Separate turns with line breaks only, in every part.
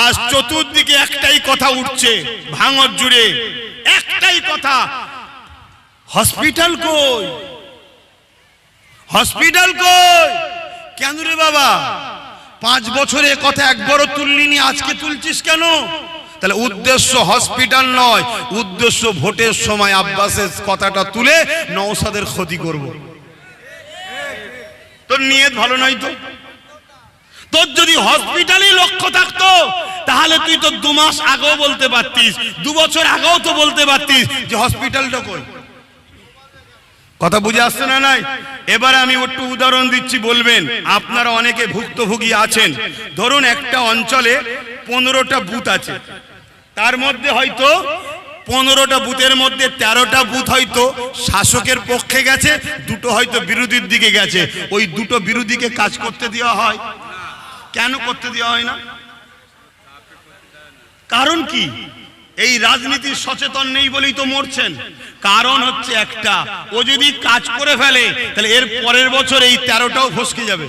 আজ চতুর্দিকে একটাই কথা উঠছে ভাঙর জুড়ে, একটাই কথা, হসপিটাল কই, হসপিটাল কই। কেন রে বাবা, 5 বছরে কথা একবারও তুললিনি, আজকে তুলছিস কেন? তাহলে উদ্দেশ্য হসপিটাল নয়, উদ্দেশ্য ভোটের সময় আব্বাসের কথাটা তুলে নওশাদের ক্ষতি করব। তোর নিয়ত ভালো নয় তো। তোর যদি হসপিটালই লক্ষ্য থাকতো তাহলে তুই তো 2 মাস আগেও বলতে পারতিস, 2 বছর আগেও তো বলতে পারতিস যে হসপিটালটা কই। কথা বুঝে আসছে না? নাই। এবারে আমি একটু উদাহরণ দিচ্ছি, বলবেন। আপনারা অনেকে ভুক্তভোগী আছেন। ধরুন একটা অঞ্চলে 15টা বুথ আছে, তার মধ্যে হয়তো 15টা বুথের মধ্যে 13টা বুথ হয়তো শাসকের পক্ষে গেছে, 2টো হয়তো বিরোধীর দিকে গেছে। ওই 2টো বিরোধীকে কাজ করতে দেওয়া হয়? কেন করতে দেওয়া হয় না? কারণ কি? এই রাজনীতির সচেতন নেই বলেই তো মরছেন। কারণ হচ্ছে একটা, ও যদি কাজ করে ফেলে তাহলে এর পরের বছর এই 13টাও ফসকে যাবে।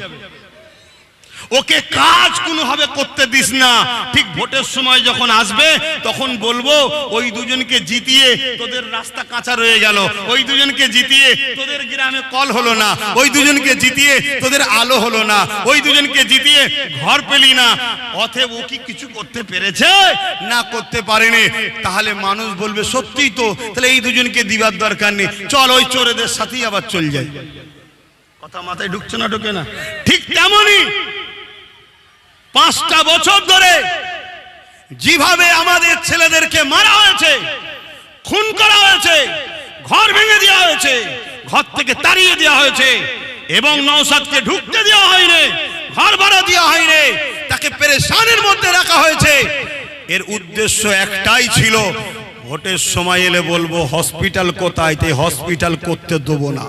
ওকে কাজ কোনোভাবে করতে দিস না। ঠিক ভোটের সময় যখন আসবে তখন বলবো ওই দুজনকে জিতিয়ে তোদের রাস্তা কাঁচা রয়ে গেল, ওই দুজনকে জিতিয়ে তোদের গ্রামে কল হলো না, ওই দুজনকে জিতিয়ে তোদের আলো হলো না, ওই দুজনকে জিতিয়ে ঘর পেলি না। অতএব ও কি কিছু করতে পেরেছে? না, করতে পারেনি। তাহলে মানুষ বলবে সত্যিই তো, তাহলে এই দুজনকে দিবার দরকার নেই, চল ওই চোরেদের সাথেই আবার চল যাই। কথা মাথায় ঢুকছে না? ঢোকে না? ঠিক তেমনই 5টা বছর ধরে যেভাবে আমাদের ছেলেদেরকে মারা হয়েছে, খুন করা হয়েছে, ঘর ভেঙে দেওয়া হয়েছে, ঘর থেকে তাড়িয়ে দেওয়া হয়েছে, এবং নওশাদকে ঢুকতে দেওয়া হয়নি, ঘর ভাড়া দেওয়া হয়নি, তাকে পেরেশানির মধ্যে রাখা হয়েছে। এর উদ্দেশ্য একটাই ছিল, ভোটের সময় এলে বলবো হসপিটাল কোথায়, তাই হসপিটাল করতে দেবো না।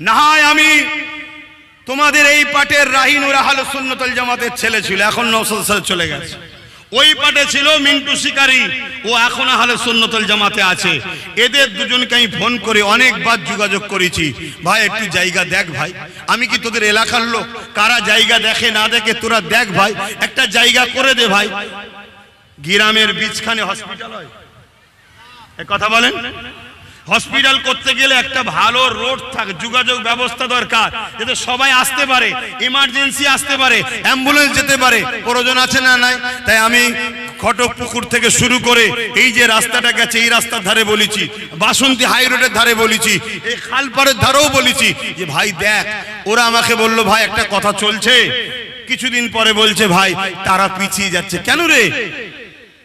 না হয় আমি তোমাদের এই পাটের রাহিনুর আহলে সুন্নাতুল জামাতের ছেলে ছিল, এখন নওশাদ স্যার চলে গেছে। ওই পাটে ছিল মিন্টু শিকারি, ও এখন আহলে সুন্নাতুল জামাতে আছে। এদের দুজনকে আমি ফোন করে অনেকবার যোগাযোগ করেছি, ভাই একটু জায়গা দেখ ভাই, আমি কি তোদের এলাকার লোক, কারা জায়গা দেখে না দেখে তোরা দেখ ভাই, একটা জায়গা করে দে ভাই। গ্রামের বীজখানে হসপিটাল হয়, এ কথা বলেন। হসপিটাল করতে গেলে একটা ভালো রোড থাকে, যোগাযোগ ব্যবস্থা দরকার, যাতে সবাই আসতে পারে, ইমার্জেন্সি আসতে পারে, অ্যাম্বুলেন্স যেতে পারে, প্রয়োজন আছে না নাই? তাই আমি খটকপুকুর থেকে শুরু করে এই যে রাস্তাটা গেছে এই রাস্তার ধারে বলেছি, বাসন্তী হাই রোডের ধারে বলেছি, এই খালপাড়ের ধারেও বলেছি যে ভাই দেখ। ওরা আমাকে বললো ভাই একটা কথা চলছে, কিছুদিন পরে বলছে ভাই তারা পিছিয়ে যাচ্ছে। কেন রে?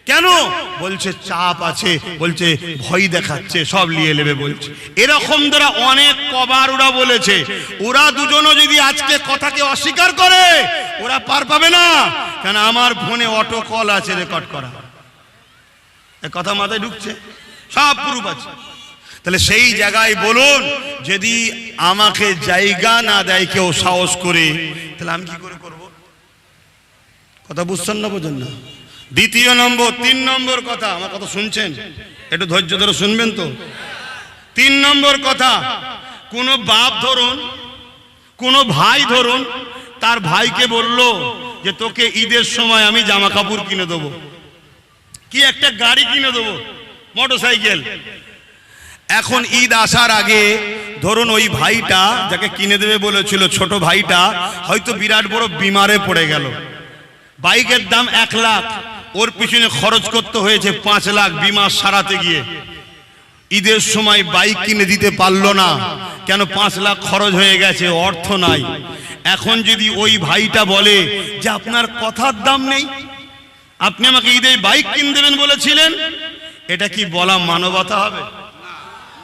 কেন? বলছে চাপ আছে, বলছে ভয় দেখাচ্ছে, সব নিয়ে নেবে বলছে। এরকম দ্বারা অনেক কবার ওরা বলেছে। ওরা দুজনও যদি আজকে কথাকে অস্বীকার করে ওরা পার পাবে না, কেন আমার ফোনে অটো কল আছে রেকর্ড করা, এ কথা মাথায় ঢুকছে, সব প্রুফ আছে। তাহলে সেই জায়গায় বলুন, যদি আমাকে জায়গা না দেয় কেউ সাহস করে, তাহলে আমি কি করে করব? কথা বুঝছেন না? বোঝেন না? দ্বিতীয় নম্বর, 3 নম্বর কথা, আমার কথা শুনছেন? একটু ধৈর্য ধরে শুনবেন তো। 3 নম্বর কথা, কোন বাপ ধরুন, কোন ভাই ধরুন, তার ভাইকে বলল যে তোকে ঈদের সময় আমি জামা কাপড় কিনে দেবো, কি একটা গাড়ি কিনে দেবো, মোটরসাইকেল। এখন ঈদ আসার আগে ধরুন ওই ভাইটা যাকে কিনে দেবে বলেছিল, ছোট ভাইটা হয়তো বিরাট বড় বিমারে পড়ে গেল, বাইকের দাম 1 লাখ, ওর পিছনে খরচ করতে হয়েছে 5 লাখ বিমা সারাতে গিয়ে। ঈদের সময় বাইক কিনে দিতে পারলো না, কেন? 5 লাখ খরচ হয়ে গেছে, অর্থ নাই। এখন যদি ওই ভাইটা বলে যে আপনার কথার দাম নেই, আপনি আমাকে ঈদে বাইক কিনে দেবেন বলেছিলেন, এটা কি বলা মানবতা হবে?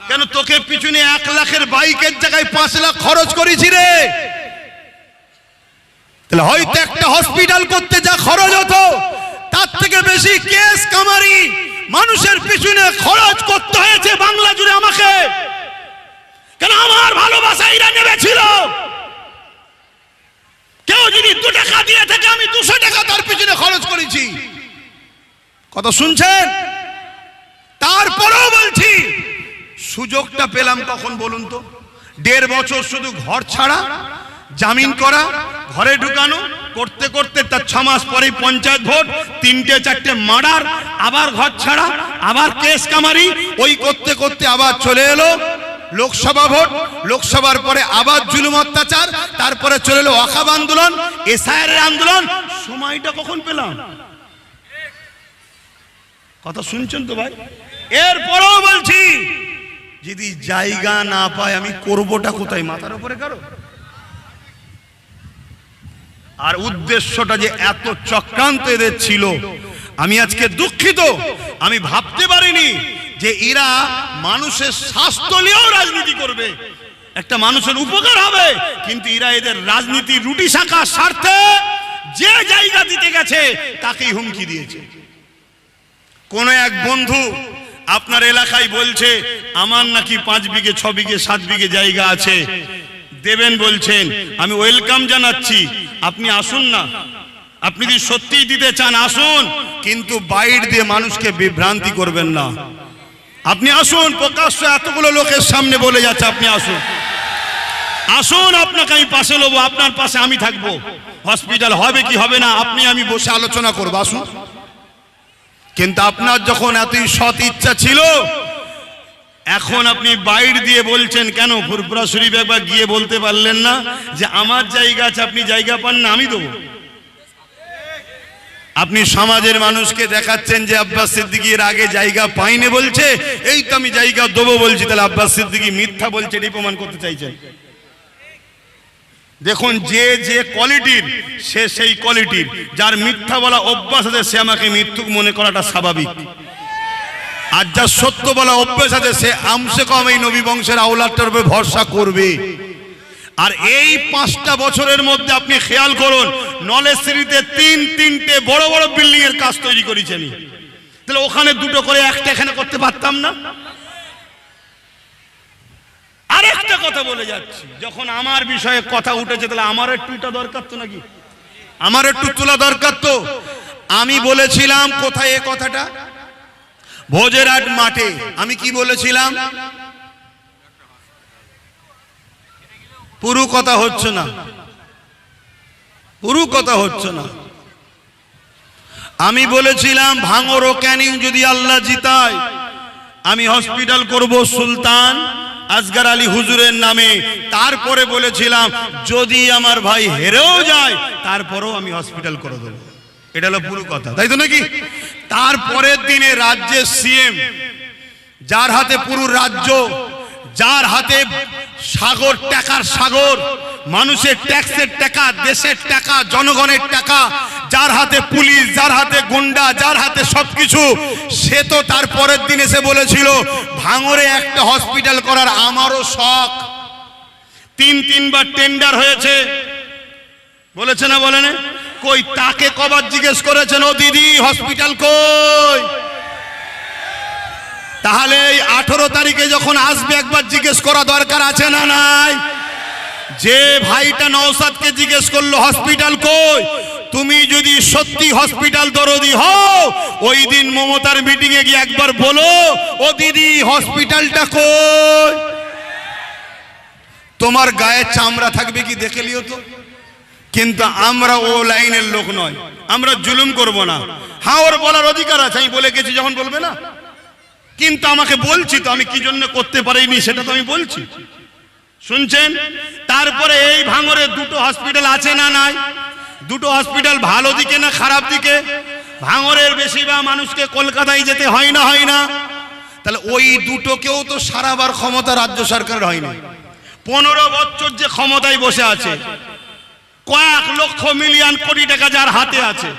কেন? তোকে পিছনে 1 লাখের বাইকের জায়গায় 5 লাখ খরচ করেছি রে। তাহলে হয়তো একটা হসপিটাল করতে যা খরচ হতো তার থেকে বেশি কেস কামারি মানুষের পিছনে খরচ করতে হয়েছে বাংলা জুড়ে আমাকে। কেন? আমার ভালোবাসা এরা নেমেছিল। কেউ যদি 2 টাকা দিয়ে থাকে আমি 200 টাকা তার পিছনে খরচ করেছি। কথা শুনছেন? তারপরেও বলছি, সুযোগটা পেলাম কখন বলুন তো? 1.5 বছর শুধু ঘর ছাড়া, জামিন করা, ঘরে ঢুকানো, করতে করতে তার 6 মাস পরেই পঞ্চায়েত ভোট, 3টে 4টে মার্ডার, আবার ঘর ছাড়া, আবার কেস কামারি, ওই করতে করতে আবার চলে এলো লোকসভা ভোট, লোকসভার পরে আবার জুলুম অত্যাচার, তারপরে চলে এলো ওয়াকফ আন্দোলন, এসআইআর আন্দোলন। সময়টা কখন পেলাম? কথা শুনছেন তো ভাই? এরপরেও বলছি, যদি জায়গা না পায় আমি করবোটা কোথায়? মাথার উপরে কারো? আর উদ্দেশ্যটা যে এত চক্রান্ত এদের ছিল, আমি আজকে দুঃখিত। আমি ভাবতে পারিনি যে এরা মানুষের স্বাস্থ্য নিয়েও রাজনীতি করবে, একটা মানুষের উপকার হবে, কিন্তু এরা এদের রাজনীতি রুটি শাখার স্বার্থে যে জায়গা দিতে গেছে তাকেই হুমকি দিয়েছে। কোন এক বন্ধু আপনার এলাকায় বলছে আমার নাকি 5 বিঘে 6 বিঘে 7 বিঘে জায়গা আছে, দেবেন বলছেন, আমি ওয়েলকাম জানাচ্ছি, আপনি আসুন না, আপনি যদি সত্যিই দিতে চান আসুন, কিন্তু বাইরে দিয়ে মানুষকে বিভ্রান্তি করবেন না। আপনি আসুন, প্রকাশ্য এতগুলো লোকের সামনে বলে যাচ্ছে, আপনি আসুন, আসুন, আপনাকে আমি পাশে নেবো, আপনার পাশে আমি থাকবো, হসপিটাল হবে কি হবে না আপনি আমি বসে আলোচনা করবো, আসুন। কিন্তু আপনার যখন এতই সৎ ইচ্ছা ছিল, এখন আপনি বাইরে দিয়ে বলছেন কেন? ফুরফুরা শরীফ একবার গিয়ে বলতে পারলেন না যে আমার জায়গা আছে, আপনি জায়গা পান না, আমি দেবো? আপনি সমাজের মানুষকে দেখাচ্ছেন যে আব্বাস সিদ্দিকী এর আগে জায়গা পাইনি বলছে, এই তো আমি জায়গা দেবো বলছি, তাহলে আব্বাস সিদ্দিকী মিথ্যা বলছে, এটাই প্রমাণ করতে চাইছেন। দেখুন, যে যে কোয়ালিটির সে সেই কোয়ালিটির, যার মিথ্যা বলা অভ্যাস আছে সে আমাকে মিথ্যুক মনে করাটা স্বাভাবিক, আর যার সত্য বলা অভ্যাস আছে সে আমসে কম এই নবী বংশের আওলাদটার উপরে ভরসা করবে। আর এই 5টা বছরের মধ্যে আপনি খেয়াল করুন, নলেজশ্রীতে 3টে বড় বড় বিল্ডিং এর কাজ তৈরি করেছেন, তাহলে ওখানে 2টো করে একটা এখানে করতে পারতাম না? আরেকটা কথা বলে যাচ্ছি, যখন আমার বিষয়ে কথা উঠেছে তাহলে আমার একটু এটা দরকার তো নাকি? আমার একটু তোলা দরকার তো। আমি বলেছিলাম কোথায় এ কথাটা? ভোজেরহাট মাঠে। আমি কি বলেছিলাম? পুরো কথা হচ্ছে না, পুরো কথা হচ্ছে না। আমি বলেছিলাম ভাঙর ও ক্যানিং যদি আল্লাহ জিতায়, আমি হসপিটাল করব সুলতান আসগর আলী হুজুরের নামে। তারপরে বলেছিলাম যদি আমার ভাই হেরেও যায় তারপরেও আমি হসপিটাল করে দেবো। এটা হলো পুরো কথা, তাই তো নাকি? তারপরের দিনে রাজ্যের সিএম, যার হাতে পুরো রাজ্য, যার হাতে সাগর, টাকার সাগর, মানুষের ট্যাক্সের টাকা, দেশের টাকা, জনগণের টাকা, যার হাতে পুলিশ, যার হাতে গুন্ডা, যার হাতে সবকিছু, সে তো তার পরের দিন এসে বলেছিল ভাঙরে একটা হসপিটাল করার আমারও শখ। 3বার টেন্ডার হয়েছে, বলেছে না বলেন? কই তাকে কবার জিজ্ঞেস করেছেন ও দিদি হসপিটাল কই? তাহলে এই 18 তারিখে যখন আসবে একবার জিজ্ঞেস করা দরকার আছে না নাই? যে ভাইটা নওশাদকে জিজ্ঞেস করলো হসপিটাল কই, তুমি যদি সত্যি হসপিটাল দরদি হও ওই দিন মমতার মিটিং এ গিয়ে একবার বলো ও দিদি হসপিটালটা কই। তোমার গায়ে চামড়া থাকবে কি দেখে লিও তো। কিন্তু আমরা ও লাইনের লোক নয়, আমরা জুলুম করব না। হ্যাঁ, ওর বলার অধিকার আছে, আমি বলে গেছি যখন বলবে না, কিন্তু আমাকে বলছি তো আমি কি জন্য করতে পারিনি সেটা তো আমি বলছি, শুনছেন? তারপরে এই ভাঙরে 2টো হসপিটাল আছে না নাই? 2টো হসপিটাল ভালো দিকে না খারাপ দিকে? ভাঙরের বেশিরভাগ মানুষকে কলকাতায় যেতে হয় না, হয় না? তাহলে ওই 2টোকেও তো সারাবার ক্ষমতা রাজ্য সরকারের হয়নি। 15 বছর যে ক্ষমতায় বসে আছে, কয়েক লক্ষ মিলিয়ন কোটি টাকা যার হাতে আছে,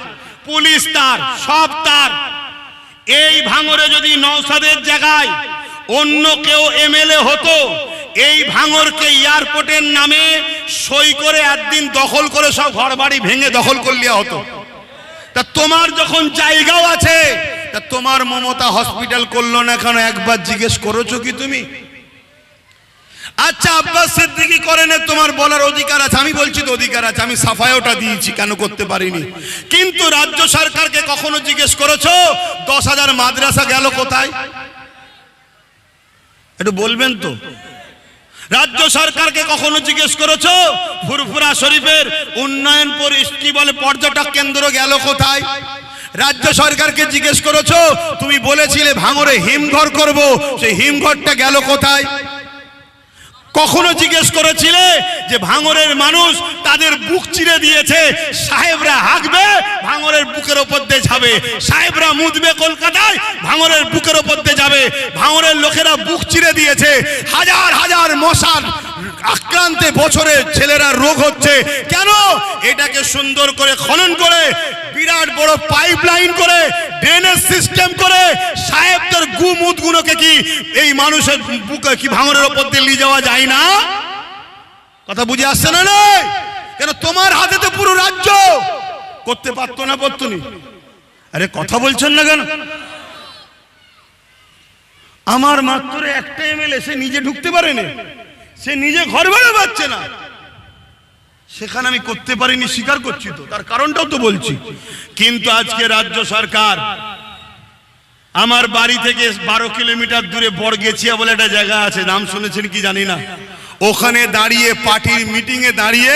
পুলিশ তার, সব তার। এই ভাঙরে যদি নওশাদের জায়গায় অন্য কেউ এমএলএ হতো, এই ভাঙরকে এয়ারপোর্টের নামে সই করে একদিন দখল করে সব ঘর বাড়ি ভেঙে দখল করলে হতো। তা তোমার যখন জায়গাও আছে, তা তোমার মমতা হসপিটাল করলো না কেন একবার জিজ্ঞেস করেছো কি তুমি? আচ্ছা আব্বাস সিদ্দিকী করেন, তোমার বলার অধিকার আছে, আমি বলছি তো অধিকার আছে, আমি সাফাইওটা দিয়েছি কেন করতে পারিনি। কিন্তু রাজ্য সরকারকে কখনো জিজ্ঞেস করেছো 10,000 মাদ্রাসা গেল কোথায়? একটু বলবেন তো। রাজ্য সরকারকে কখনো জিজ্ঞেস করেছো ফুরফুরা শরীফের উন্নয়ন কি বলে পর্যটক কেন্দ্র গেল কোথায়? রাজ্য সরকারকে জিজ্ঞেস করেছো তুমি বলেছিলে ভাঙড়ে হিমঘর করব, সেই হিমঘরটা গেল কোথায়? কখনো জিজ্ঞেস করেছিলে যে ভাঙড়ের মানুষ তাদের বুক চিরে দিয়েছে, সাহেবরা হাঁকবে ভাঙড়ের বুকের ওপর দিয়ে যাবে, সাহেবরা মুদবে কলকাতায় ভাঙড়ের বুকের ওপর দিয়ে যাবে, ভাঙড়ের লোকেরা বুক চিরে দিয়েছে, হাজার হাজার মশার আক্রান্তে বছরে ছেলেরা রোগ হচ্ছে কেন? এটাকে সুন্দর করে খনন করে বিরাট বড় পাইপলাইন করে ড্রেনেজ সিস্টেম করে সাহেবদের গুমুদগুলোকে কি এই মানুষের বুকে কি ভাঙড়ের ওপর দিয়ে নিয়ে যাওয়া যায় না? কথা বুঝে আসছে না? কেন তোমার হাতে তো পুরো রাজ্য, করতে পারতো না? পারতো নি? আরে কথা বলছেন না কেন? আমার মাত্র একটা এমএলএ, সে নিজে ঢুকতে পারে না, সে নিজে ঘর ভাড়া পাচ্ছে না, সেখানে আমি করতে পারিনি, স্বীকার করছি তো, তার কারণটাও তো বলছি। কিন্তু আজকে রাজ্য সরকার আমার বাড়ি থেকে 12 কিলোমিটার দূরে বড়গেছিয়া বলে একটা জায়গা আছে, নাম শুনেছেন কি জানি না, ওখানে দাঁড়িয়ে পার্টির মিটিং এ দাঁড়িয়ে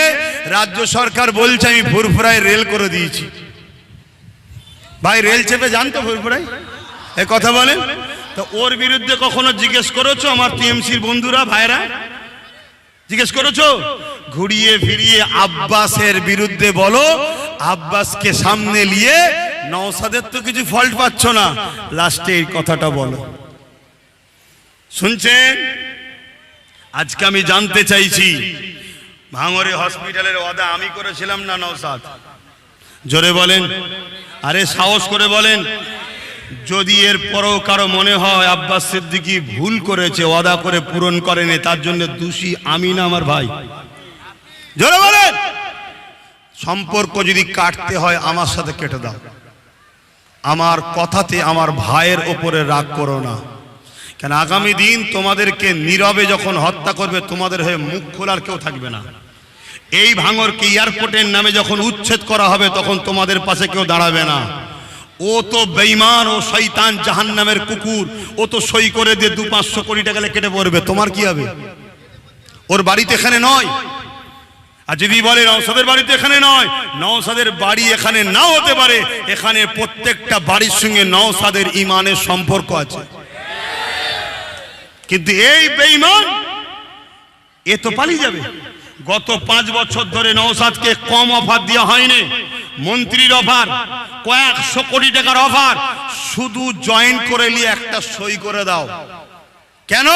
রাজ্য সরকার বলছে আমি ফুরফুরায় রেল করে দিয়েছি। ভাই রেল চেপে জানতো ফুরফুরায়? এ কথা বলেন তো। ওর বিরুদ্ধে কখনো জিজ্ঞেস করেছো আমার টিএমসির বন্ধুরা ভাইরা? জিজ্ঞেস করেছো? ঘুরিয়ে ফিরিয়ে আব্বাসের বিরুদ্ধে বলো, আব্বাসকে সামনে নিয়ে নওশাদের তো কিছু ফল্ট পাচ্ছ না, লাস্টে এই কথাটা বলো। শুনছেন? আজকে আমি জানতে চাইছি ভাঙড়ে হসপিটালের ওয়াদা আমি করেছিলাম না নওশাদ? জোরে বলেন, আরে সাহস করে বলেন। যদি এর পরও কারো মনে হয় আব্বাস সিদ্দিকী ভুল করেছে, ওয়াদা করে পূরণ করেনি, তার জন্য দোষী আমি না আমার ভাই। জোরে বলেন। সম্পর্ক যদি কাটতে হয় আমার সাথে কেটে দাও, আমার কথাতে আমার ভাইয়ের ওপরে রাগ করো না। কেন আগামী দিন তোমাদেরকে নীরবে যখন হত্যা করবে, তোমাদের হয়ে মুখ খোলার কেউ থাকবে না। এই ভাঙড়কে এয়ারপোর্টের নামে যখন উচ্ছেদ করা হবে, তখন তোমাদের পাশে কেউ দাঁড়াবে না। ও তো বেঈমান, ও শয়তান, জাহান্নামের কুকুর, ও তো সই করে দিয়ে 200-500 কোটি টাকা কেটে পড়বে, তোমার কি হবে? ওর বাড়িতে এখানে নয়। আর যদি বলে নওশাদের বাড়িতে এখানে নয়, নওশাদের বাড়ি এখানে নাও হতে পারে, এখানে প্রত্যেকটা বাড়ির সঙ্গে নওশাদের ইমানের সম্পর্ক আছে। কিন্তু এই বেঈমান এ তো পালিয়ে যাবে। গত 5 বছর ধরে নওশাদকে কম অফার দেওয়া হয়নি, মন্ত্রীর অফার, কয়েকশো কোটি টাকার অফার, শুধু জয়েন করে নিয়ে একটা সই করে দাও। কেন?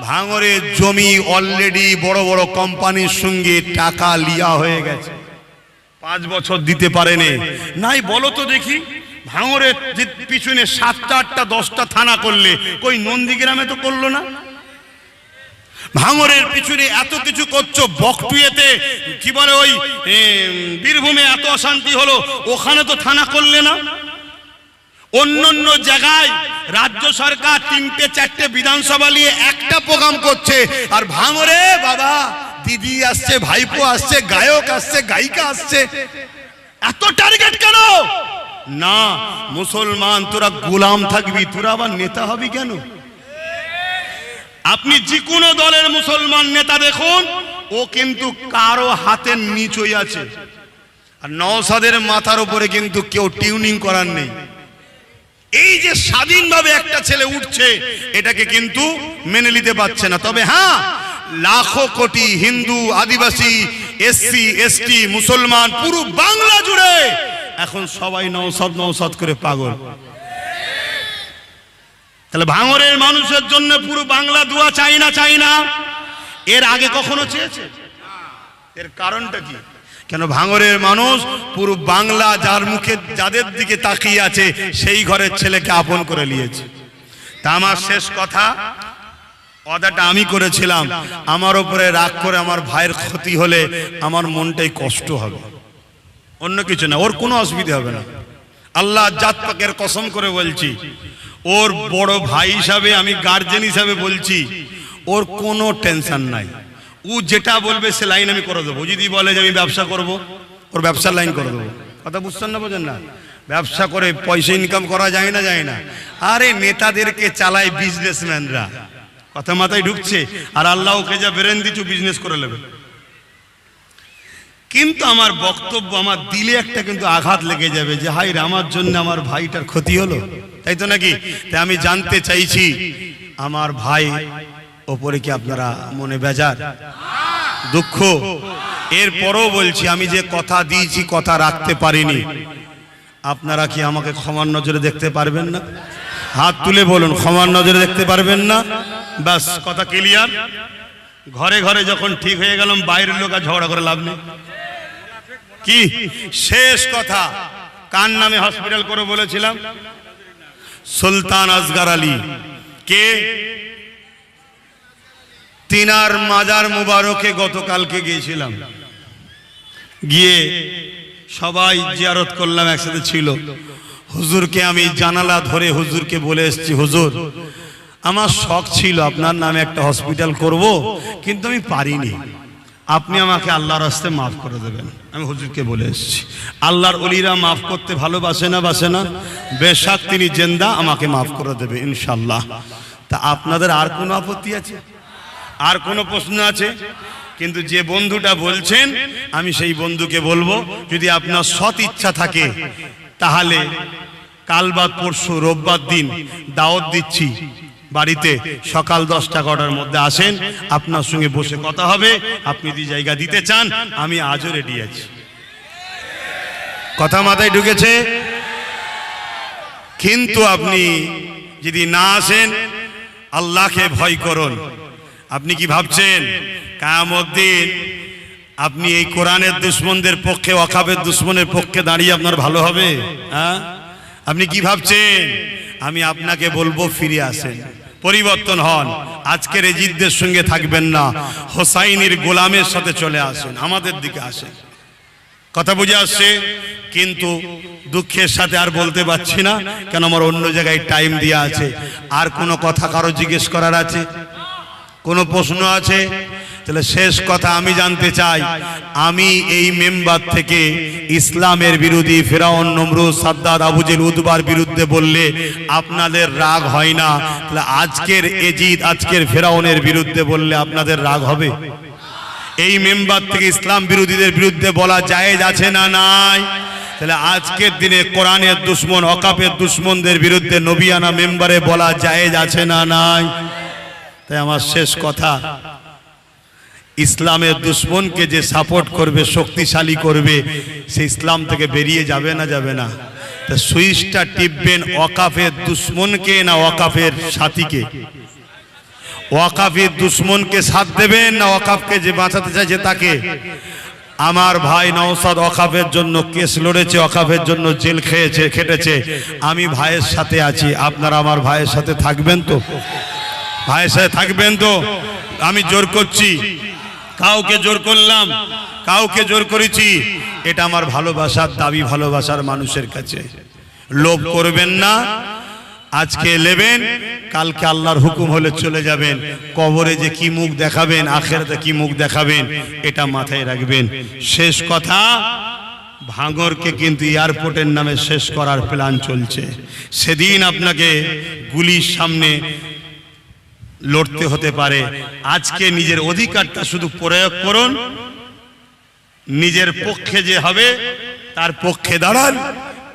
ভাঙড়ে জমি অলরেডি বড় বড় কোম্পানির সঙ্গে টাকা লিয়া হয়ে গেছে, 5 বছর দিতে পারেনি। নাই বলো তো দেখি, ভাঙড়ের পিছনে 7টা 8টা 10টা থানা করলে, কই নন্দীগ্রামে তো করলো না? ভাঙড়ের পিছনে এত কিছু করছো, বকটুয়েতে কি বলে ওই বীরভূমে এত অশান্তি হলো, ওখানে তো থানা করলে না? অন্যান্য জায়গায় রাজ্য সরকার 3টে-4টে বিধানসভা নিয়ে একটা প্রোগ্রাম করছে, আর ভাঙড়ে বাবা দিদি আসছে, ভাইপো আসছে, গায়ক আসছে, গায়িকা আসছে, এত টার্গেট কেন? না, মুসলমান তোরা গোলাম থাকবি, তোরা আবার নেতা হবি কেন? আপনি যে কোনো দলের মুসলমান নেতা দেখুন, ও কিন্তু কারো হাতের নিচই আছে। আর নওশাদের মাথার উপরে কিন্তু কেউ টিউনিং করার নেই। এই যে স্বাধীনভাবে একটা ছেলে উঠছে, এটাকে কিন্তু মেনে নিতে পারছে না। তবে হ্যাঁ, লাখো কোটি হিন্দু, আদিবাসী, এসসি, এসটি, মুসলমান পুরো বাংলা জুড়ে এখন সবাই নওশাদ নওশাদ করে পাগল। তাহলে ভাঙড়ের মানুষের জন্য পুরো বাংলা দোয়া চাই না? চাই না? এর আগে কখনো চেয়েছে? এর কারণটা কি? কেন ভাঙড়ের মানুষ পুরো বাংলা যার মুখে যাদের দিকে তাকিয়ে আছে, সেই ঘরের ছেলেকে আপন করে নিয়েছে। তা আমার শেষ কথা, ওয়াদাটা আমি করেছিলাম, আমার উপরে রাগ করে আমার ভাইয়ের ক্ষতি হলে আমার মনটাই কষ্ট হবে, অন্য কিছু না। ওর কোনো অসুবিধা হবে না, আল্লাহ জাত পাকের কসম করে বলছি। ওর বড় ভাই হিসাবে, আমি গার্জেন হিসাবে বলছি, ওর কোনো টেনশন নাই। ও যেটা বলবে সে লাইন আমি করে দেবো। যদি বলে যে আমি ব্যবসা করব, ওর ব্যবসার লাইন করে দেবো। কথা বুঝছেন না? বোঝেন না? ব্যবসা করে পয়সা ইনকাম করা যায় না? যায় না? আরে নেতাদেরকে চালায় বিজনেসম্যানরা। কথা মাথায় ঢুকছে? আর আল্লাহ ওকে যা ব্রেন দিচ্ছ বিজনেস করে নেবে। কিন্তু আমার বক্তব্য, আমার দিলে একটা কিন্তু আঘাত লেগে যাবে যে হাই রে, আমার জন্য আমার ভাইটার ক্ষতি হলো, তাই তো নাকি? তাই আমি জানতে চাইছি আমার ভাই ওপরে কি আপনারা মনে বেজার, দুঃখ? এরপরও বলছি আমি যে কথা দিয়েছি কথা রাখতে পারিনি, আপনারা কি আমাকে ক্ষমার নজরে দেখতে পারবেন না? হাত তুলে বলুন, ক্ষমার নজরে দেখতে পারবেন না? বাস, কথা ক্লিয়ার। ঘরে ঘরে যখন ঠিক হয়ে গেলাম, বাইরের লোক আর ঝগড়া করে লাভ নেই। কি শেষ কথা, কার নামে হসপিটাল করে বলেছিলাম? সুলতান আসগর আলী। কে? তিনার মাজার মুবারকে গতকালকে গিয়েছিলাম, গিয়ে সবাই জিয়ারত করলাম, একসাথে ছিল। হুজুরকে আমি জানালা ধরে হুজুরকে বলে এসেছি, হুজুর আমার শখ ছিল আপনার নামে একটা হসপিটাল করব, কিন্তু আমি পারিনি, আপনি আমাকে আল্লাহর রাস্তায় মাফ করে দেবেন। আমি হুজুরকে বলে এসেছি। আল্লাহর ওলিরা মাফ করতে ভালোবাসে না, বাসে না? বেশক তিনি জিন্দা, আমাকে মাফ করে দেবে ইনশাআল্লাহ। তা আপনাদের আর কোনো আপত্তি আছে? আর কোনো প্রশ্ন আছে? কিন্তু যে বন্ধুটা বলছেন, আমি সেই বন্ধুকে বলবো, যদি আপনার সৎ ইচ্ছা থাকে তাহলে কাল বাদ পরশু রোববার দিন দাওয়াত দিচ্ছি বাড়িতে, সকাল 10টা-11টার মধ্যে আসেন, আপনার সঙ্গে বসে কথা হবে। আপনি যদি জায়গা দিতে চান, আমি আজও রেডি আছি। কথা মাথায় ঢুকেছে? কিন্তু আপনি যদি না আসেন, আল্লাহকে ভয় করুন। আপনি কি ভাবছেন কিয়ামত দিন আপনি এই কোরআনের দুশমনদের পক্ষে, ওয়াকাফের দুশমনের পক্ষে দাঁড়িয়ে আপনার ভালো হবে? হ্যাঁ, আপনি কি ভাবছেন? আমি আপনাকে বলবো, ফিরে আসেন, পরিবর্তন হন। আজকের এজিদদের সঙ্গে থাকবেন না, হোসাইনির গোলামের সাথে চলে আসেন, আমাদের দিকে আসেন। কথা বুঝে আসছে? কিন্তু দুঃখের সাথে আর বলতে পারছি না, কেন আমার অন্য জায়গায় টাইম দেওয়া আছে। আর কোনো কথা কারো জিজ্ঞেস করার আছে? কোনো প্রশ্ন আছে? তাহলে শেষ কথা আমি জানতে চাই, আমি এই মেম্বার থেকে ইসলামের বিরোধী ফেরাউন, নমরুদ, সাদ্দাত, আবু জেহেল, উতবার বিরুদ্ধে বললে আপনাদের রাগ হয় না, তাহলে আজকের এজিদ, আজকের ফেরাউনের বিরুদ্ধে বললে আপনাদের রাগ হবে? এই মেম্বার থেকে ইসলাম বিরোধীদের বিরুদ্ধে বলা জায়েজ আছে না নাই? তাহলে আজকের দিনে কোরআনের দুশমন, ওয়াকাফের দুশমনদের বিরুদ্ধে নবিয়ানা মেম্বারে বলা জায়েজ আছে না নাই? তাই আমার শেষ কথা, ইসলামের দুশমনকে যে সাপোর্ট করবে, শক্তিশালী করবে, সে ইসলাম থেকে বেরিয়ে যাবে না, যাবে না? তা সুইচটা টিপবেন ওয়াকাফের দুশমনকে না ওয়াকাফের সাথীকে? ওয়াকাফের দুশমনকে সাথ দেবেন না ওয়াকাফকে যে বাঁচাতে চাইছে তাকে? আমার ভাই নওশাদ ওয়াকাফের জন্য কেস লড়েছে, ওয়াকাফের জন্য জেল খেটেছে, আমি ভাইয়ের সাথে আছি। আপনারা আমার ভাইয়ের সাথে থাকবেন তো? ভাইয়ের সাথে থাকবেন তো? আমি জোর করছি, কাউকে জোর করলাম, কাউকে জোর করেছি, এটা আমার ভালোবাসার দাবি, ভালোবাসার মানুষের কাছে। লোভ করবেন না, আজকে নেবেন, কালকে আল্লাহর হুকুম হলে চলে যাবেন। কবরে যে কি মুখ দেখাবেন, আখিরাতে কি মুখ দেখাবেন, এটা মাথায় রাখবেন। শেষ কথা, ভাঙরকে কিন্তু এয়ারপোর্টের নামে শেষ করার প্ল্যান চলছে। সেদিন আপনাকে গুলির সামনে লড়তে হতে পারে। আজকে নিজের অধিকারটা শুধু প্রয়োগ করুন, নিজের পক্ষে যে হবে তার পক্ষে দাঁড়ান,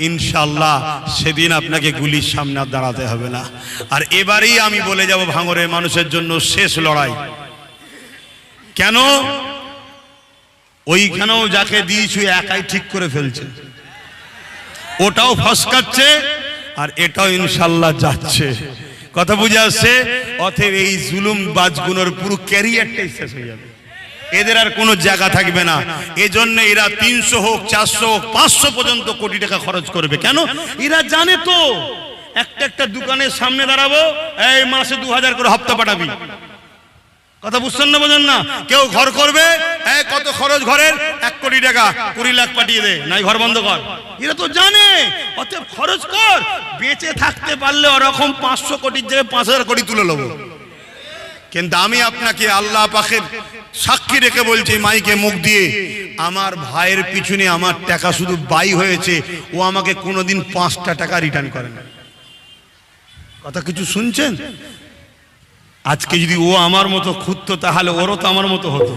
ইনশাআল্লাহ সেদিন আপনাকে গুলির সামনে আর দাঁড়াতে হবে না। আর এবারেই আমি বলে যাব, ভাঙরের মানুষের জন্য শেষ লড়াই। কেন? ওইখানেও যাকে দিয়েছি একাই ঠিক করে ফেলছে, ওটাও ফসকাচ্ছে আর এটাও ইনশাআল্লাহ যাচ্ছে। কথা বুঝে আসছে? অতএব এই জুলুম বাজগুলোর পুরো ক্যারিয়ারটাই শেষ হয়ে যাবে, এদের আর কোনো জায়গা থাকবে না। এজন্য এরা 300 হোক, 400 হোক, 500 পর্যন্ত কোটি টাকা খরচ করবে। কেন? এরা জানে তো একটা দোকানের সামনে দাঁড়াবো, এই মাসে 2000 করে হপ্তা পাঠাবি। কথা বুঝছেন না, বোঝেন না? কেউ ঘর করবে, এই কত খরচ ঘরের, 1 কোটি টাকা, 20 লাখ পাঠিয়ে দে, নাই ঘর বন্ধ কর। এরা তো জানে, অতএব খরচ কর। বেঁচে থাকতে পারলে ওরকম 500 কোটির জায়গায় 5000 কোটি তুলে নেবো। কিন্তু আমি আপনাকে আল্লাহ পাকের সাক্ষী রেখে বলছি, মাইকে মুখ দিয়ে, আমার ভাইয়ের পিছনে আমার টাকা শুধু ব্যয় হয়েছে, ও আমাকে কোনোদিন 5টা টাকা রিটার্ন করে না। কথা কিছু শুনছেন? আজকে যদি ও আমার মতো খুঁজতো তাহলে ওরও তো আমার মতো হতো।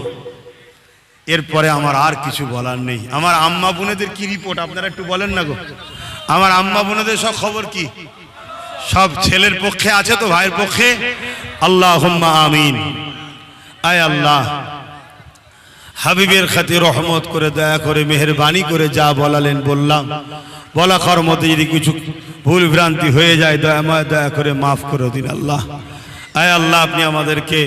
এরপরে আমার আর কিছু বলার নেই। আমার আম্মা বোনেদের কি রিপোর্ট আপনারা একটু বলেন না গো। আমার আম্মা বোনেদের সব খবর কি? সব ছেলের পক্ষে আছে তো, ভাইয়ের পক্ষে? আল্লাহুম্মা আমিন। আয় আল্লাহ, হাবিবের খাতির রহমত করে, দয়া করে, মেহেরবানি করে যা বলালেন বললাম, বলা কর মধ্যে যদি কিছু ভুল ভ্রান্তি হয়ে যায় দয়া করে মাফ করে দিন আল্লাহ। আয় আল্লাহ, আপনি আমাদেরকে